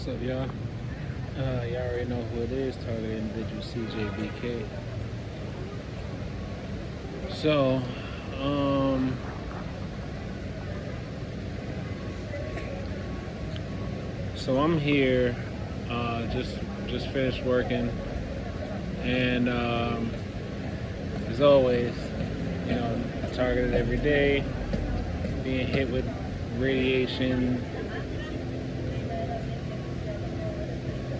What's up, y'all? Y'all already know who it is. Target individual CJBK. So, um, I'm here. Just finished working, and as always, targeted every day, being hit with radiation,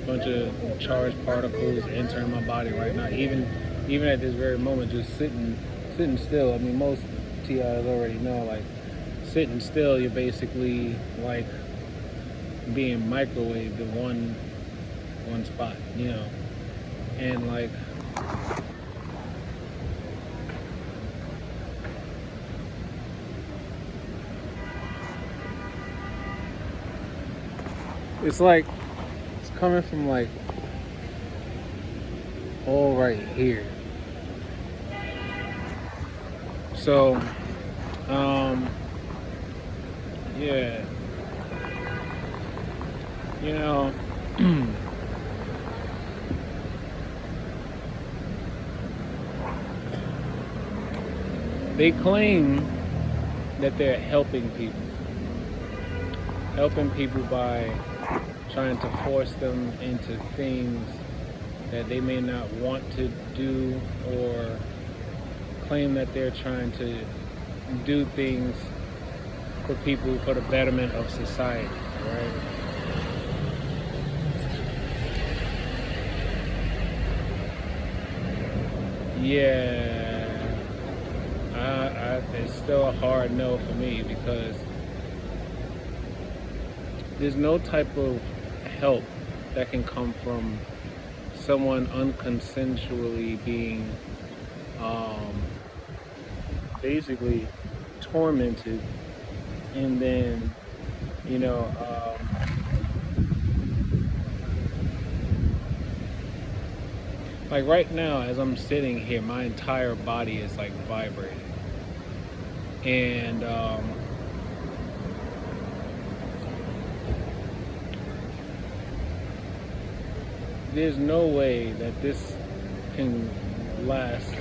bunch of charged particles entering my body right now. Even at this very moment, just sitting still. I mean, most TIs already know, like, sitting still, you're basically like being microwaved in one spot, and like it's like it's coming from like all right here. So, yeah, you know, they claim that they're helping people by trying to force them into things that they may not want to do, or claim that they're trying to do things for people for the betterment of society, right? Yeah, it's still a hard no for me, because there's no type of help that can come from someone unconsensually being basically tormented, and then like right now as I'm sitting here, my entire body is like vibrating, and there's no way that this can last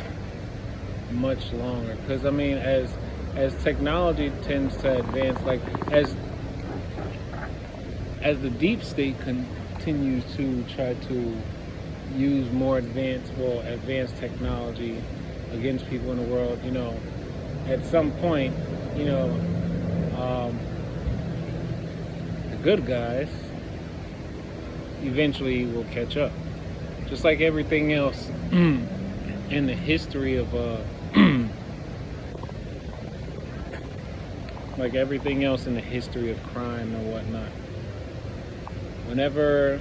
much longer, because I mean, as technology tends to advance, like as the deep state continues to try to use more advanced technology against people in the world, at some point, the good guys eventually will catch up, just like everything else in the history of like everything else in the history of crime and whatnot. Whenever,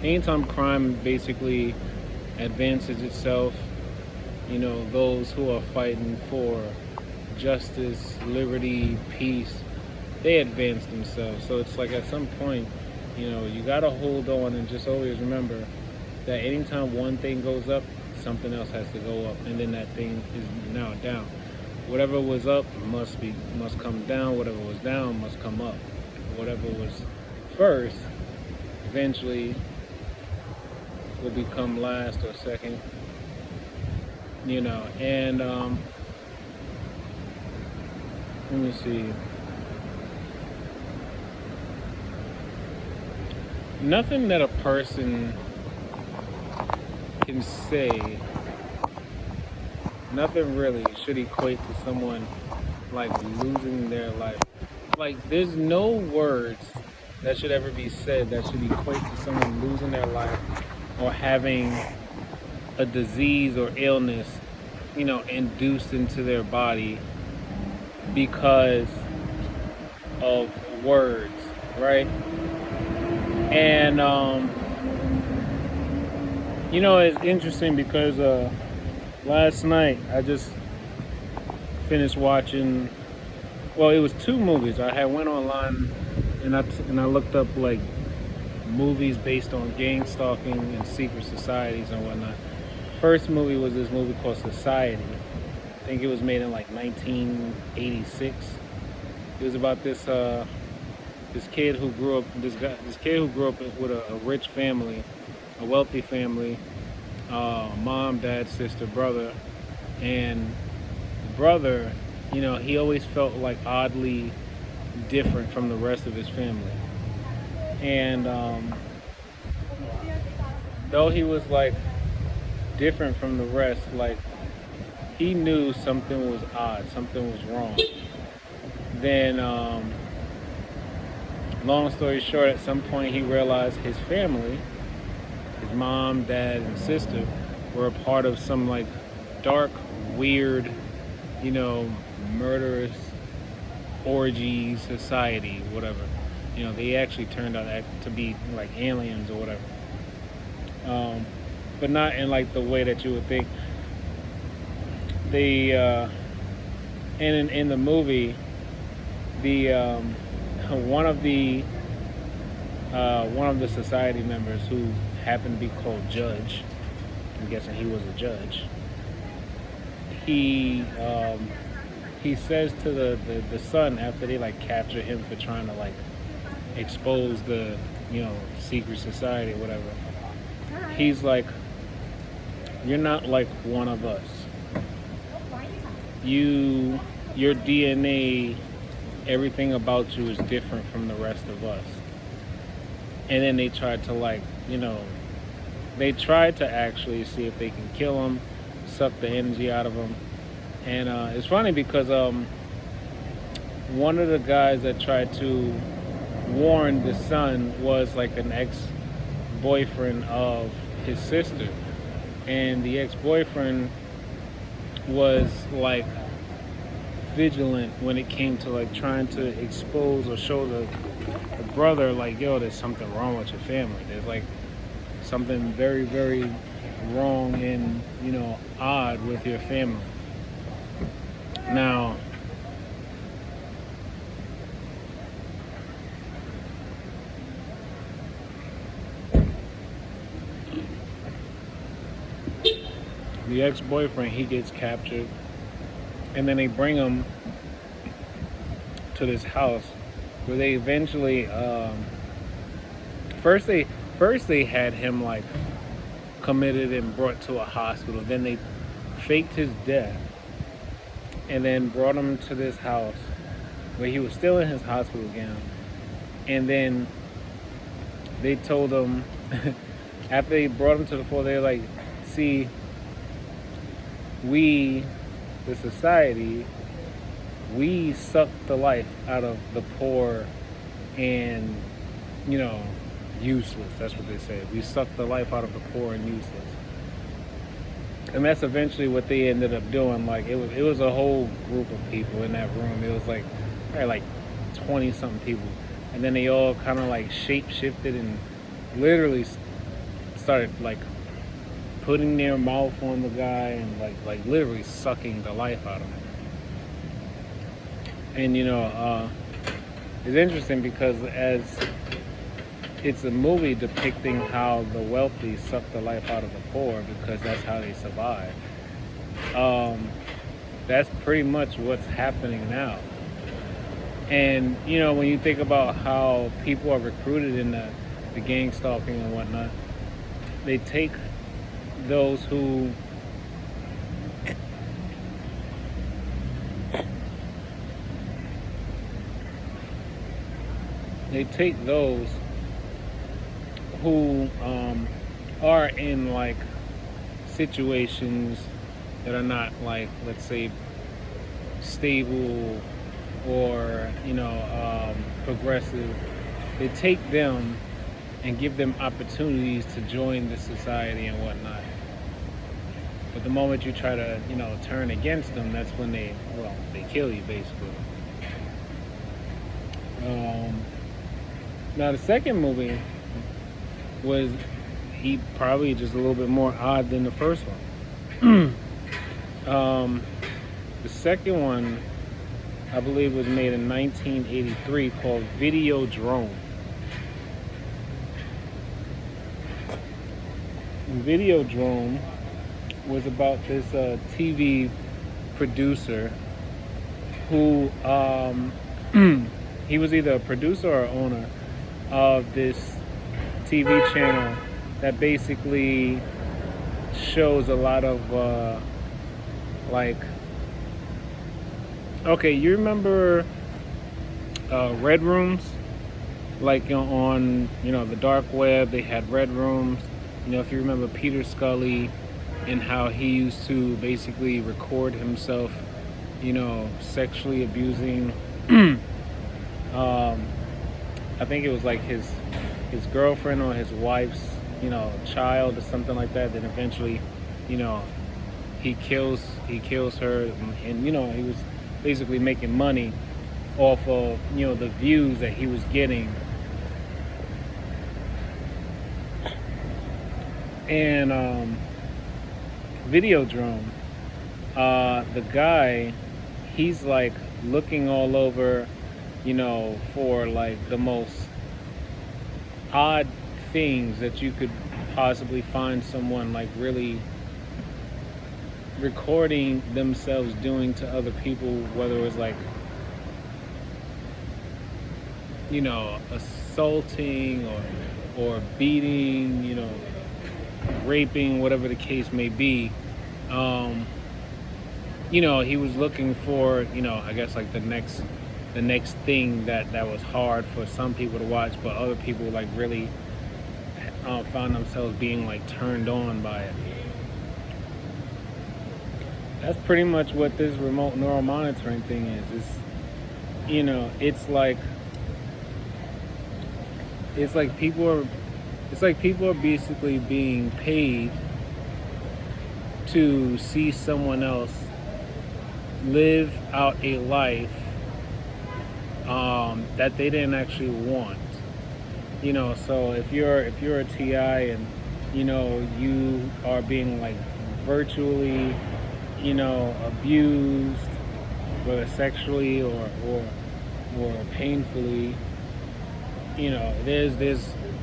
anytime crime basically advances itself, those who are fighting for justice, liberty, peace, they advance themselves. So it's like at some point, you gotta hold on and just always remember that anytime one thing goes up, something else has to go up, and then that thing is now down. Whatever was up must come down. Whatever was down must come up. Whatever was first eventually will become last or second. And let me see. Nothing that a person can say, nothing really should equate to someone like losing their life. Like, there's no words that should ever be said that should equate to someone losing their life or having a disease or illness, induced into their body because of words, right? And it's interesting because last night I just finished watching. Well, it was two movies. I had went online and I looked up like movies based on gang stalking and secret societies and whatnot. First movie was this movie called Society. I think it was made in like 1986. It was about this this kid who grew up with a rich family, a wealthy family, mom, dad, sister, brother, and the brother, he always felt like oddly different from the rest of his family. And though he was like different from the rest, like he knew something was odd, something was wrong. Then, long story short, at some point he realized his family, his mom, dad, and sister, were a part of some like dark, weird, murderous orgy society, whatever. They actually turned out to be like aliens or whatever. But not in like the way that you would think. They and in the movie, the one of the society members who happened to be called Judge, I'm guessing he was a judge. He says to the son after they like capture him for trying to like expose the secret society or whatever. He's like, "You're not like one of us. Your DNA, everything about you is different from the rest of us." And then they tried to like, they tried to actually see if they can kill him, suck the energy out of him. And it's funny because one of the guys that tried to warn the son was like an ex-boyfriend of his sister. And the ex-boyfriend was like vigilant when it came to like trying to expose or show the brother like, yo, there's something wrong with your family. There's like something very, very wrong and odd with your family. Now, the ex-boyfriend, he gets captured, and then they bring him to this house where they eventually first they had him like committed and brought to a hospital. Then they faked his death and then brought him to this house where he was still in his hospital gown. And then they told him after they brought him to the floor, they were like, "See, we, the society, we suck the life out of the poor and, useless." That's what they said. We suck the life out of the poor and useless. And that's eventually what they ended up doing. Like it was a whole group of people in that room. It was like probably like 20 something people. And then they all kind of like shape shifted and literally started like putting their mouth on the guy and like literally sucking the life out of him. And it's interesting because as it's a movie depicting how the wealthy suck the life out of the poor because that's how they survive. That's pretty much what's happening now. And when you think about how people are recruited in the gang stalking and whatnot, they take those who are in like situations that are not like, let's say, stable or progressive. They take them and give them opportunities to join the society and whatnot. But the moment you try to turn against them, that's when they kill you basically. Now the second movie was probably just a little bit more odd than the first one. The second one, I believe, was made in 1983, called Videodrome. Videodrome was about this TV producer who he was either a producer or owner of this TV channel that basically shows a lot of like, okay, you remember red rooms? Like, you know, on, you know, the dark web, they had red rooms. You know, if you remember Peter Scully and how he used to basically record himself, you know, sexually abusing I think it was like his girlfriend or his wife's, you know, child or something like that. Then eventually, you know, he kills her, and you know, he was basically making money off of, you know, the views that he was getting. And Videodrome, the guy, he's like looking all over, you know, for like the most odd things that you could possibly find someone like really recording themselves doing to other people, whether it was like, you know, assaulting or beating, you know, raping, whatever the case may be. You know, he was looking for, you know, I guess like the next thing that was hard for some people to watch, but other people like really found themselves being like turned on by it. That's pretty much what this remote neural monitoring thing is. It's, you know, it's like people are basically being paid to see someone else live out a life that they didn't actually want. You know, so if you're a TI and, you know, you are being like virtually, you know, abused, whether sexually or painfully, you know, there's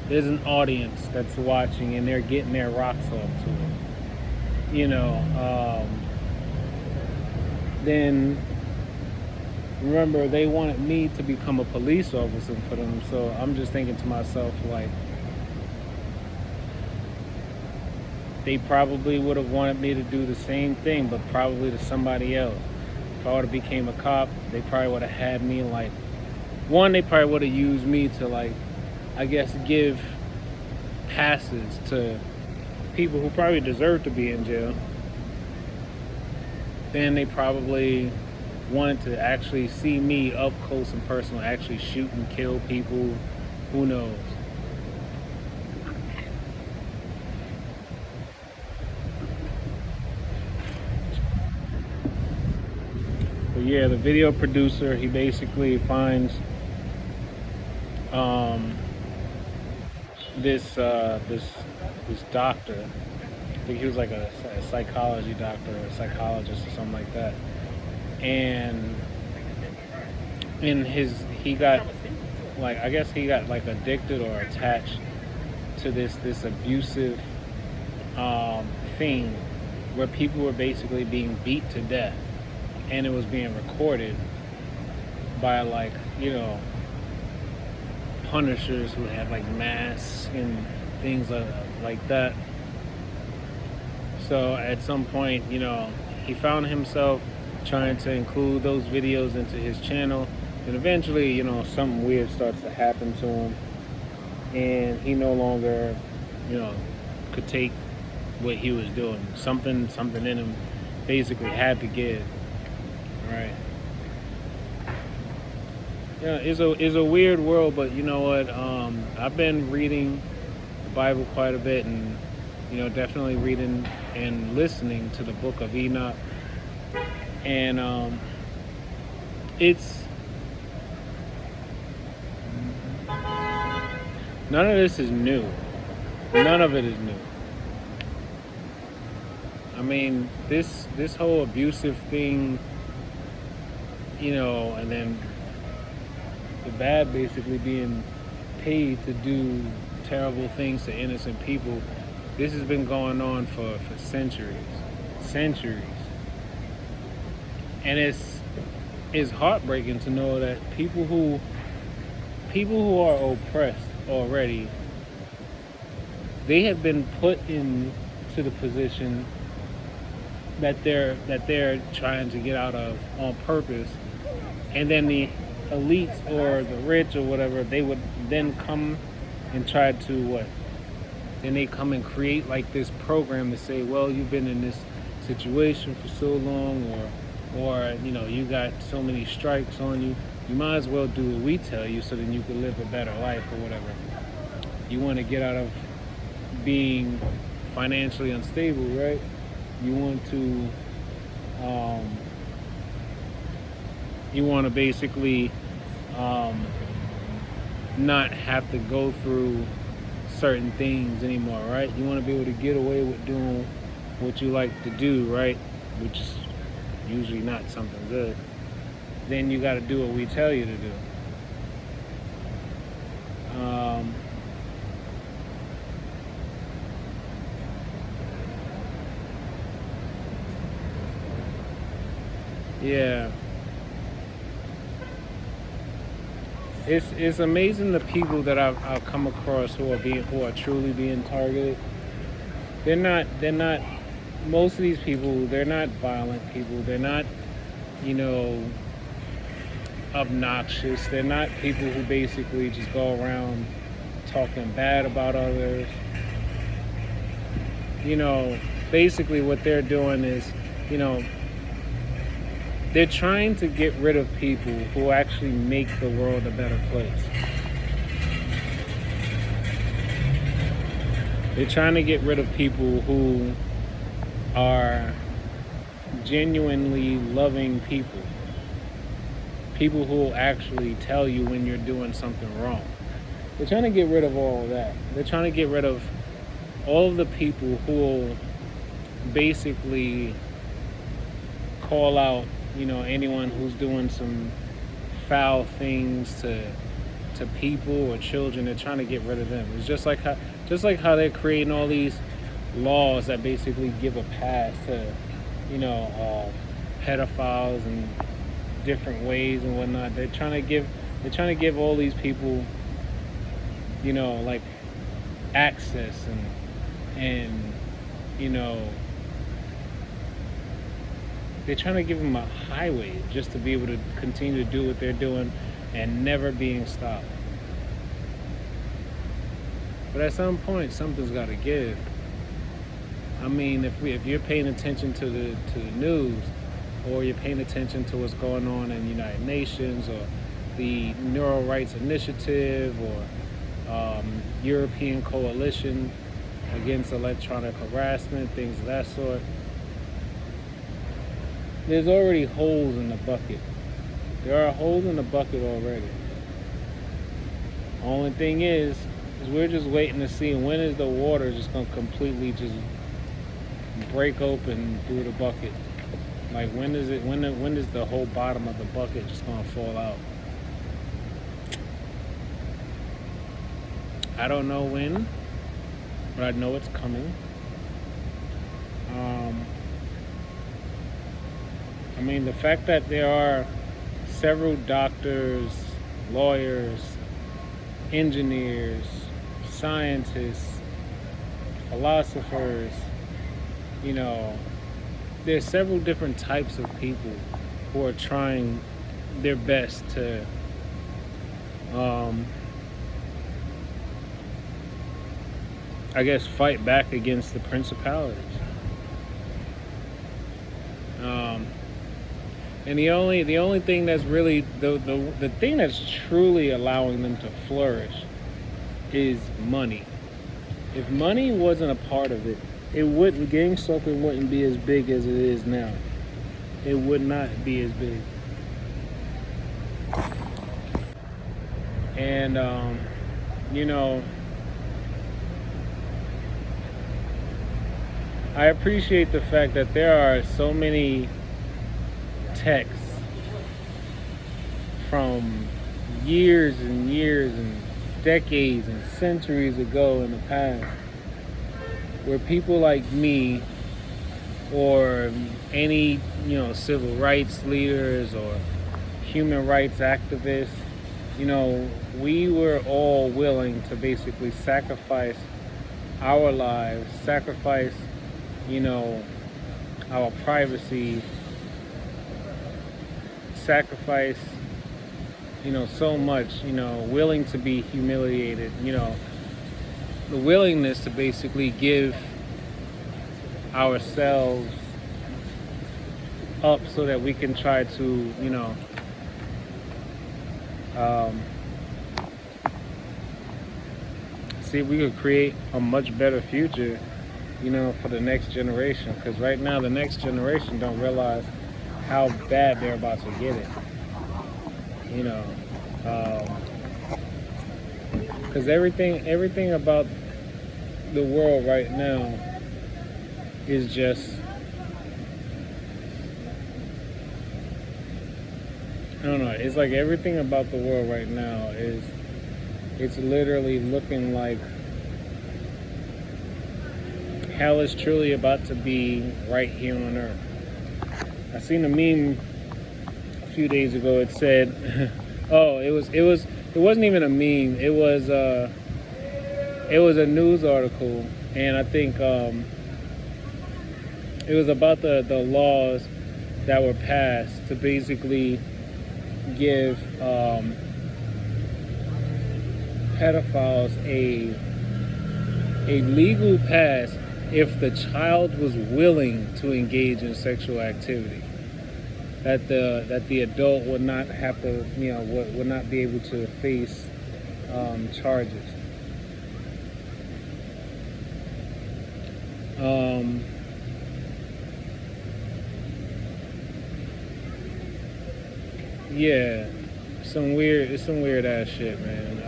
an audience that's watching and they're getting their rocks off to it. You know, then remember, they wanted me to become a police officer for them, so I'm just thinking to myself, like, they probably would have wanted me to do the same thing, but probably to somebody else. If I would have became a cop, they probably would have had me, like, one, they probably would have used me to, like, I guess, give passes to people who probably deserve to be in jail. Then they probably wanted to actually see me up close and personal, actually shoot and kill people. Who knows? But yeah, the video producer, he basically finds this doctor. I think he was like a psychology doctor or a psychologist or something like that. And he got, like, I guess he got like addicted or attached to this abusive thing where people were basically being beat to death, and it was being recorded by, like, you know, punishers who had like masks and things like that. So at some point, you know, he found himself trying to include those videos into his channel, and eventually, you know, something weird starts to happen to him, and he no longer, you know, could take what he was doing. Something in him basically had to give. Right? Yeah, it's a weird world, but you know what? I've been reading the Bible quite a bit, and, you know, definitely reading and listening to the Book of Enoch, and it's none of this is new. None of it is new. I mean, this whole abusive thing, you know, and then the bad basically being paid to do terrible things to innocent people. This has been going on for centuries. And it's heartbreaking to know that people who people who are oppressed already, they have been put into the position that they're trying to get out of on purpose, and then the elites or the rich or whatever, they would then come and try to what? Then they come and create like this program to say, well, you've been in this situation for so long, or you got so many strikes on you. You might as well do what we tell you, so then you can live a better life or whatever. You want to get out of being financially unstable, right? You want to basically not have to go through certain things anymore, right? You want to be able to get away with doing what you like to do, right? Which is usually not something good. Then you got to do what we tell you to do. Yeah. It's amazing the people that I've come across who are truly being targeted. They're not most of these people, they're not violent people. They're not, you know, obnoxious. They're not people who basically just go around talking bad about others. Basically what they're doing is, they're trying to get rid of people who actually make the world a better place. They're trying to get rid of people who are genuinely loving people. People who will actually tell you when you're doing something wrong. They're trying to get rid of all of that. They're trying to get rid of all of the people who will basically call out, anyone who's doing some foul things to people or children. They're trying to get rid of them. It's just like how they're creating all these laws that basically give a pass to, pedophiles and different ways and whatnot. They're trying to give all these people, like access and they're trying to give them a highway just to be able to continue to do what they're doing and never being stopped. But at some point, something's got to give. I mean, if you're paying attention to the news, or you're paying attention to what's going on in the United Nations, or the Neural Rights Initiative, or European Coalition Against Electronic Harassment, things of that sort, there's already holes in the bucket. There are holes in the bucket already. Only thing is we're just waiting to see when is the water just going to completely just break open through the bucket. Like when is the whole bottom of the bucket just going to fall out? I don't know when, but I know it's coming. The fact that there are several doctors, lawyers, engineers, scientists, philosophers, there's several different types of people who are trying their best to fight back against the principalities. And the only thing that's really the thing that's truly allowing them to flourish is money. If money wasn't a part of it, gang stalking wouldn't be as big as it is now. It would not be as big. And I appreciate the fact that there are so many texts from years and years and decades and centuries ago in the past, where people like me or any civil rights leaders or human rights activists you know, we were all willing to basically sacrifice our lives, sacrifice, you know, our privacy, sacrifice, you know, so much, you know, willing to be humiliated, you know, the willingness to basically give ourselves up so that we can try to, you know, see if we could create a much better future, you know, for the next generation. Because right now, the next generation don't realize how bad they're about to get it. You know, because everything about the world right now is just, I don't know. It's like everything about the world right now is, it's literally looking like hell is truly about to be right here on earth. I seen a meme a few days ago. It said, oh, it wasn't even a meme. It was a news article, and I think it was about the laws that were passed to basically give pedophiles a legal pass if the child was willing to engage in sexual activity. That the adult would not have to, you know, would not be able to face charges. Yeah, it's some weird ass shit, man.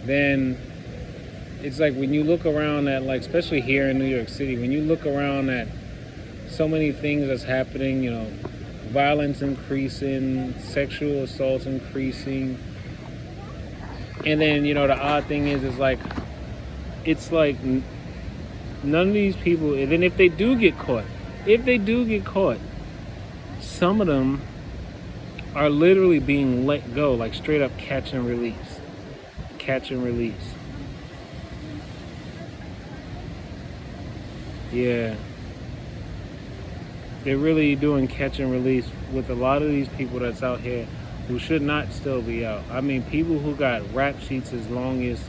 Then it's like when you look around at, like, especially here in New York City, when you look around at so many things that's happening, you know, violence increasing, sexual assaults increasing, and then, you know, the odd thing is it's like none of these people, and then if they do get caught, some of them are literally being let go, like straight up catch and release. Yeah. They're really doing catch and release with a lot of these people that's out here who should not still be out. I mean, people who got rap sheets as long as,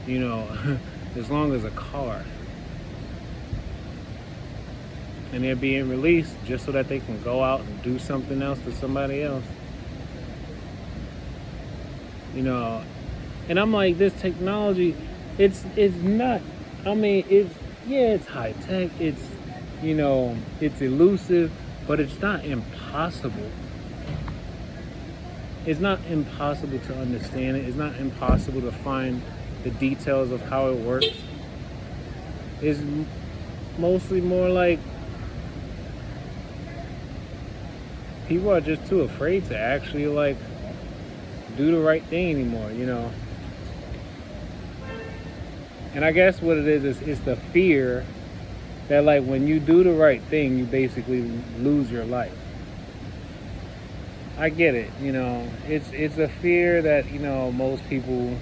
you know, as long as a car. And they're being released just so that they can go out and do something else to somebody else. You know, and I'm like, this technology, it's not, I mean, it's high tech, it's, you know, it's elusive, but it's not impossible. It's not impossible to understand it. It's not impossible to find the details of how it works. It's mostly more like people are just too afraid to actually, like, do the right thing anymore, you know. And I guess what it is it's the fear that, like, when you do the right thing, you basically lose your life. I get it, you know. It's a fear that, you know, most people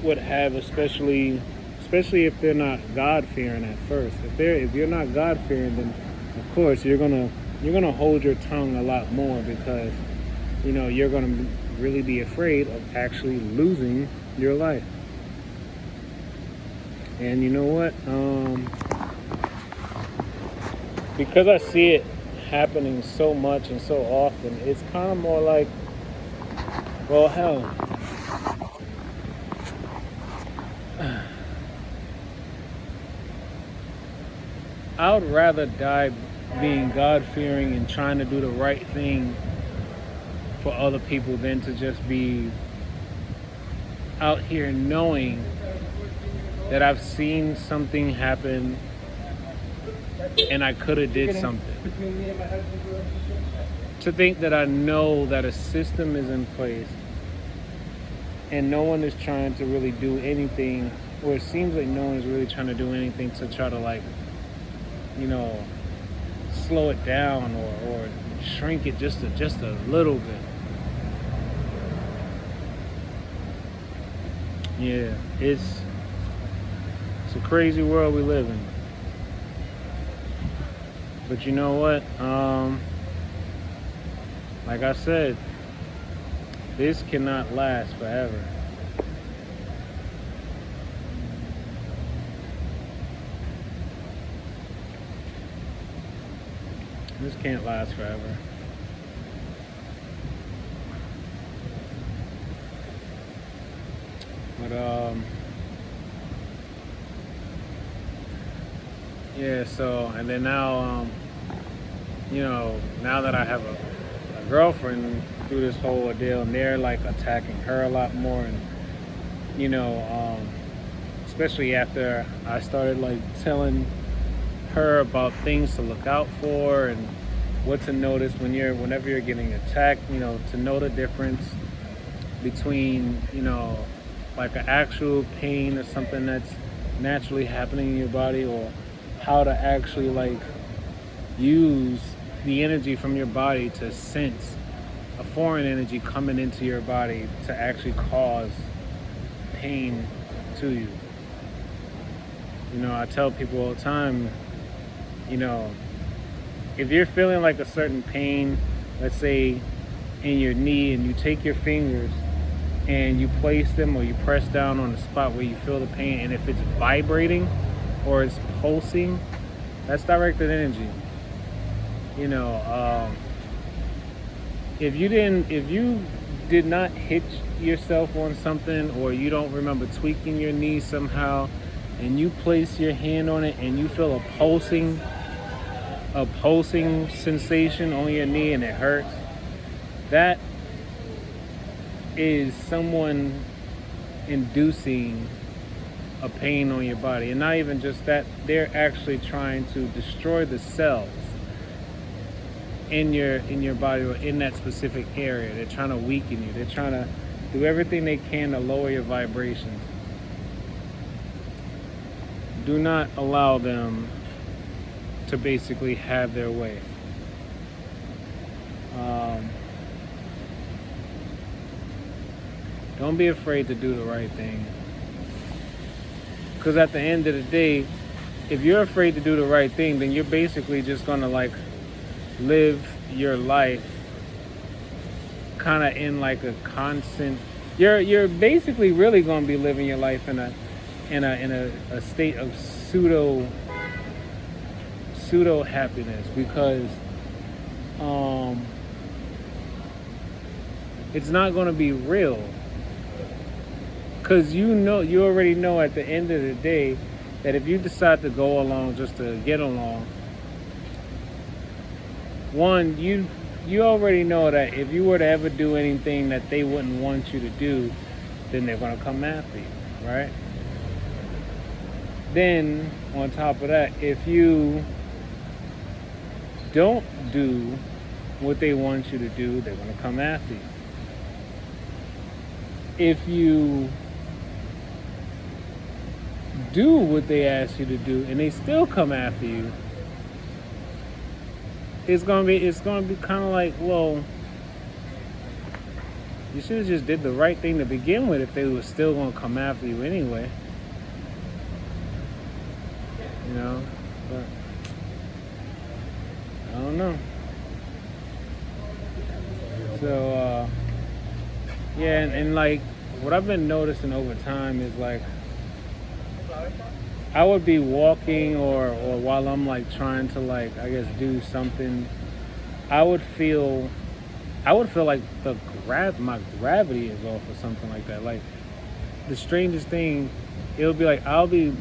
would have, especially if they're not God-fearing at first. If you're not God-fearing, then of course you're gonna hold your tongue a lot more, because, you know, you're gonna really be afraid of actually losing your life. And you know what? Because I see it happening so much and so often, it's kind of more like, well, hell, I would rather die being God-fearing and trying to do the right thing for other people than to just be out here knowing that I've seen something happen and I could have did something. To think that I know that a system is in place and no one is trying to really do anything, or it seems like no one is really trying to do anything to try to, like, you know, slow it down or shrink it just a little bit. Yeah, it's a crazy world we live in. But you know what? Like I said, this cannot last forever. This can't last forever. But yeah. So and then now, now that I have a girlfriend through this whole ordeal, and they're like attacking her a lot more, and you know, especially after I started like telling her about things to look out for and what to notice whenever you're getting attacked, to know the difference between, like an actual pain or something that's naturally happening in your body, or how to actually like use the energy from your body to sense a foreign energy coming into your body to actually cause pain to you. I tell people all the time, if you're feeling like a certain pain, let's say in your knee, and you take your fingers and you place them or you press down on the spot where you feel the pain, and if it's vibrating or it's pulsing, that's directed energy. If you did not hit yourself on something, or you don't remember tweaking your knee somehow, and you place your hand on it and you feel a pulsing sensation on your knee and it hurts, that is someone inducing a pain on your body. And not even just that, they're actually trying to destroy the cells in your body or in that specific area. They're trying to weaken you. They're trying to do everything they can to lower your vibrations. Do not allow them to basically have their way. Don't be afraid to do the right thing. Because at the end of the day, if you're afraid to do the right thing, then you're basically just going to like live your life kind of in like a constant, you're basically really going to be living your life in a state of pseudo happiness, because it's not going to be real. Because you already know at the end of the day that if you decide to go along just to get along, one, you already know that if you were to ever do anything that they wouldn't want you to do, then they're going to come after you, right? Then, on top of that, if you don't do what they want you to do, they're going to come after you. If you do what they ask you to do and they still come after you, it's gonna be kind of like, well, you should have just did the right thing to begin with if they were still gonna come after you anyway. But I don't know. So yeah, and like what I've been noticing over time is like, I would be walking or while I'm like trying to like, I guess, do something, I would feel like my gravity is off or something like that. Like the strangest thing, it'll be like I'll be,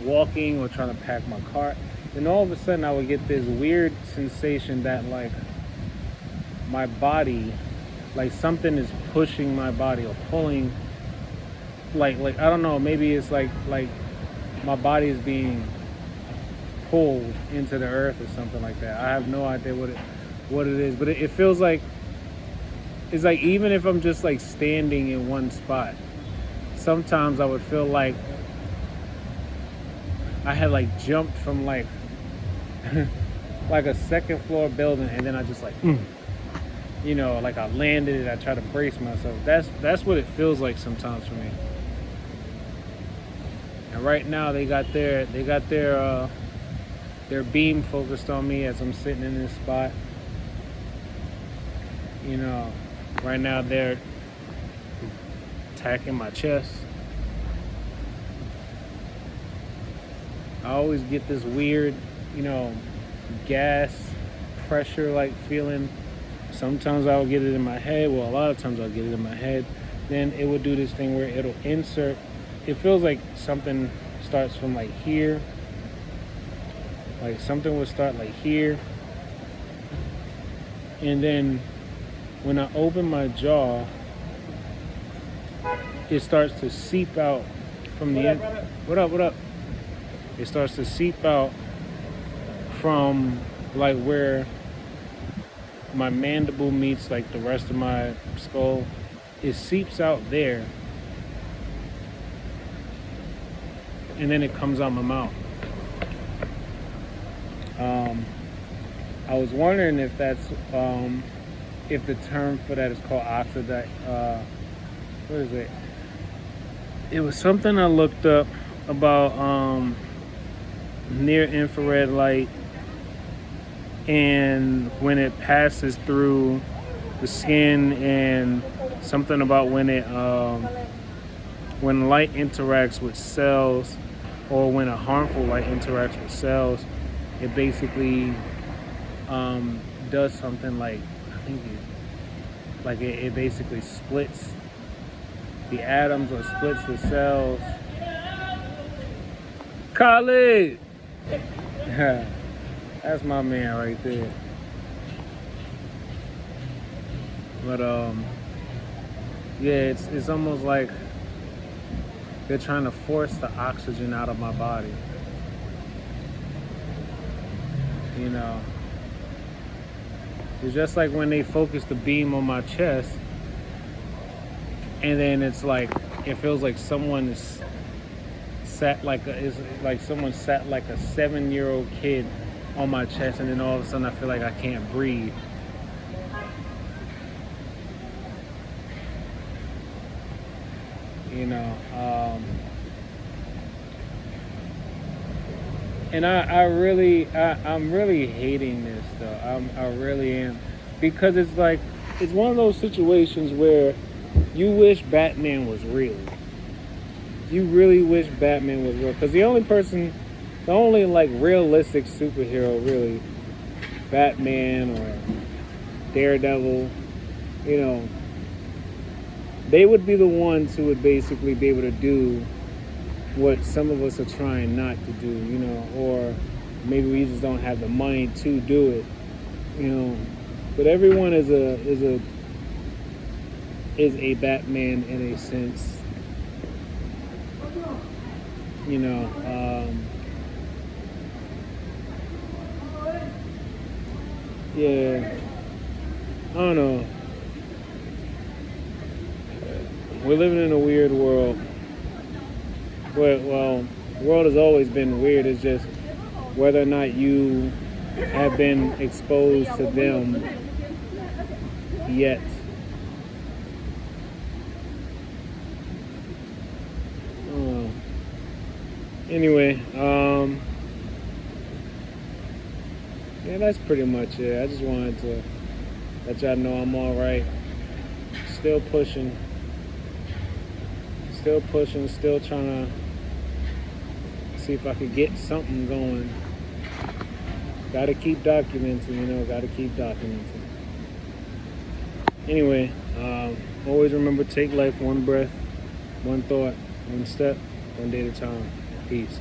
walking or trying to pack my car, and all of a sudden I would get this weird sensation that like my body, like something is pushing my body or pulling, like I don't know, maybe it's like my body is being pulled into the earth or something like that. I have no idea what it is, but it feels like, it's like even if I'm just like standing in one spot, sometimes I would feel like I had like jumped from like like a second floor building, and then I just like, you know, like I landed it. I try to brace myself. That's what it feels like sometimes for me. And right now they got their beam focused on me as I'm sitting in this spot. You know, right now they're attacking my chest. I always get this weird, you know, gas pressure like feeling. Sometimes I'll get it in my head. Well, a lot of times I'll get it in my head. Then it would do this thing where it'll insert. It feels like something starts from like here. Like something would start like here. And then when I open my jaw, it starts to seep out from the end. What up? It starts to seep out from like where my mandible meets like the rest of my skull. It seeps out there, and then it comes out my mouth. I was wondering if that's if the term for that is called oxidate. What is it? It was something I looked up about near infrared light, and when it passes through the skin, and something about when light interacts with cells, or when a harmful light interacts with cells, it basically does something like, I think it basically splits the atoms or splits the cells. Khalid! That's my man right there. But yeah, it's almost like they're trying to force the oxygen out of my body. You know, it's just like when they focus the beam on my chest, and then it's like it feels like someone is someone sat like a 7-year-old kid on my chest, and then all of a sudden I feel like I can't breathe. You know, and I'm really hating this though. I really am, because it's like, it's one of those situations where you wish Batman was real. You really wish Batman was real, because the only like realistic superhero, really, Batman or Daredevil, you know, they would be the ones who would basically be able to do what some of us are trying not to do, you know, or maybe we just don't have the money to do it, you know. But everyone is a Batman in a sense, you know. Yeah, I don't know. We're living in a weird world. Well, the world has always been weird. It's just whether or not you have been exposed to them yet. Anyway, yeah, that's pretty much it. I just wanted to let y'all know I'm all right. Still pushing, still trying to see if I could get something going. Gotta keep documenting, you know, gotta keep documenting. Anyway, always remember, take life one breath, one thought, one step, one day at a time. Peace.